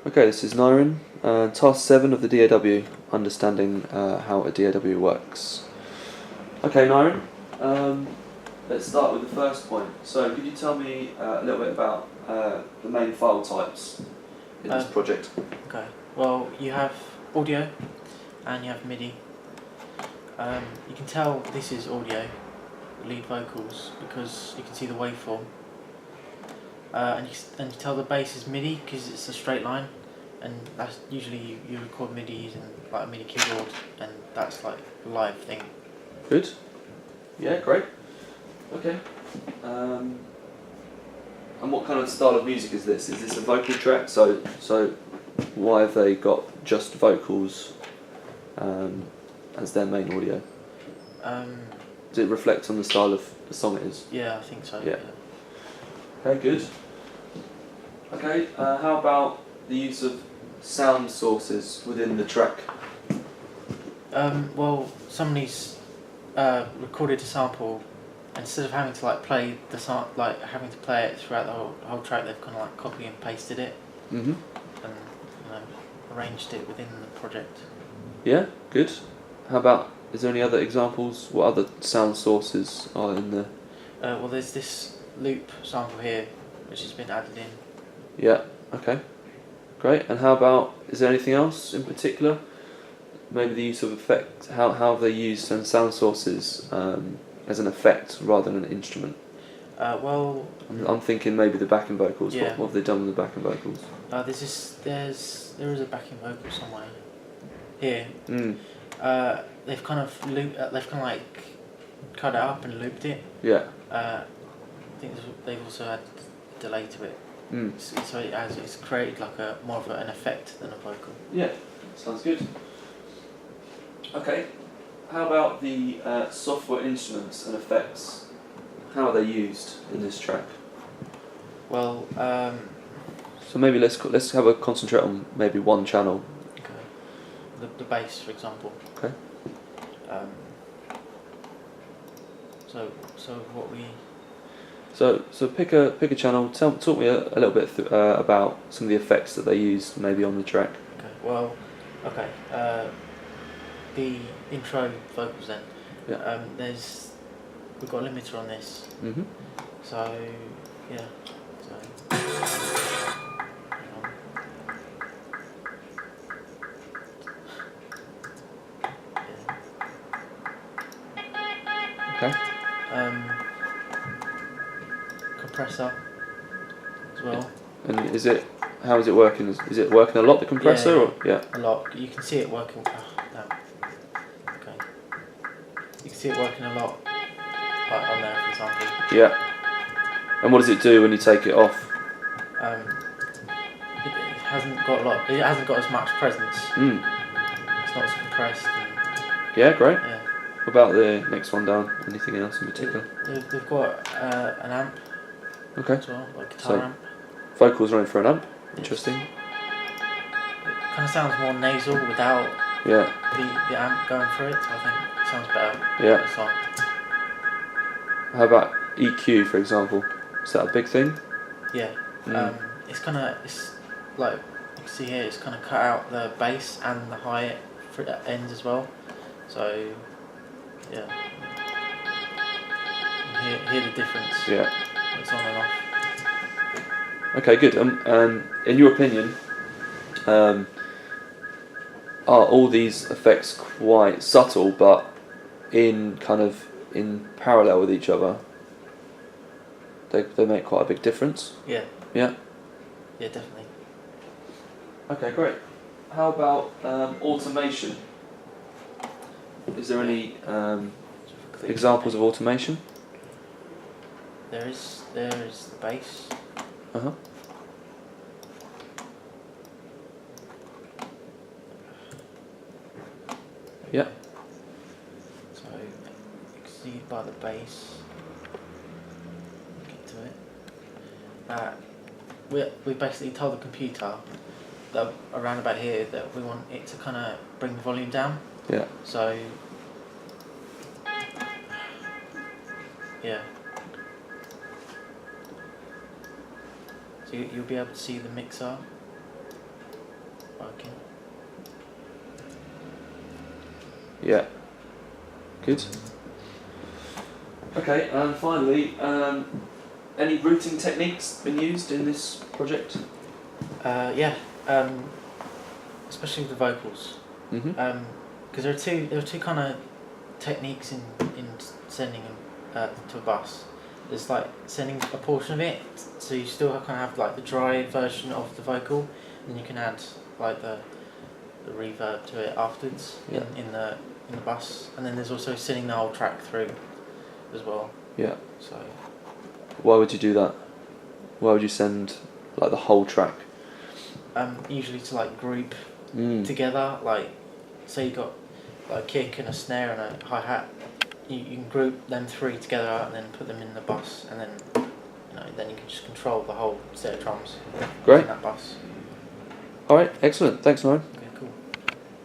Okay, this is Neirin. Task 7 of the DAW, understanding how a DAW works. Okay, Neirin, let's start with the first point. So, could you tell me a little bit about the main file types in this project? Okay, well, you have audio and you have MIDI. You can tell this is audio, lead vocals, because you can see the waveform. And you can tell the bass is MIDI because it's a straight line, and that's usually you record MIDI using like a MIDI keyboard, and that's like a live thing. Good. Yeah, great. Okay. And what kind of style of music is this? Is this a vocal track? So why have they got just vocals as their main audio? Does it reflect on the style of the song it is? Yeah, I think so. Yeah. Okay, good. Okay, how about the use of sound sources within the track? Well, somebody's recorded a sample, and instead of having to like play the song, like having to play it throughout the whole track, they've kind of like copy and pasted it, Mm-hmm. and arranged it within the project. Yeah, good. How about, is there any other examples? What other sound sources are in the... Well, there's this loop sample here, which has been added in. Yeah, okay. Great. And how about, is there anything else in particular? Maybe the use of effect, how have they used some sound sources as an effect rather than an instrument? Well, I'm thinking maybe the backing vocals. Yeah. What have they done with the backing vocals? there is a backing vocal somewhere here. They've kind of they've kind of like cut it up and looped it. Yeah. I think they've also added delay to it. So it's created like more of an effect than a vocal. Yeah, sounds good. Okay, how about the software instruments and effects? How are they used in this track? Well, So maybe let's have a concentrate on maybe one channel. okay. The bass, for example. Okay. So what we. So pick a channel. Talk me a little bit about some of the effects that they used maybe on the track. Okay. Well, okay. The intro vocals then. Yeah. We've got a limiter on this. Mhm. So yeah. So. Hang on. Okay. Compressor as well. And how is it working? Is it working a lot, the compressor? Yeah. Or? Yeah. A lot. You can see it working. Oh, damn. Okay. You can see it working a lot. Like on there, for example. Yeah. And what does it do when you take it off? It hasn't got a lot. It hasn't got as much presence. It's not as compressed. Yeah, great. Yeah. What about the next one down? Anything else in particular? They've got an amp Okay. as well, like a guitar So- amp. Vocals running for an amp. Interesting. It kind of sounds more nasal without Yeah. the amp going through it, so I think it sounds better. Yeah. For the song. How about EQ, for example? Is that a big thing? Yeah. It's like you can see here. It's kind of cut out the bass and the high ends as well. So yeah. You can hear the difference. Yeah. It's on and off. Okay, good. In your opinion, are all these effects quite subtle, but in parallel with each other? They make quite a big difference. Yeah. Yeah. Yeah, definitely. Okay, great. How about automation? Is there any examples of automation? There is the bass. Uh-huh. Yeah. So you can see by the bass. Get to it. We basically told the computer that around about here that we want it to kind of bring the volume down. Yeah. So yeah. So you'll be able to see the mixer. working. Yeah. Good. Okay, and finally, any routing techniques been used in this project? Yeah, especially with the vocals. Mm-hmm. Because there are two kind of techniques in sending them to a bus. There's like sending a portion of it, so you still kind of have like the dry version of the vocal, and then you can add like the reverb to it afterwards in the bus, and then there's also sending the whole track through as well. Yeah. So Why would you do that? Why would you send like the whole track? usually to like group Mm. together, like say you got like a kick and a snare and a hi hat. You can group them three together and then put them in the bus, and then then you can just control the whole set of drums Great. in that bus. All right, excellent. Thanks, Neirin.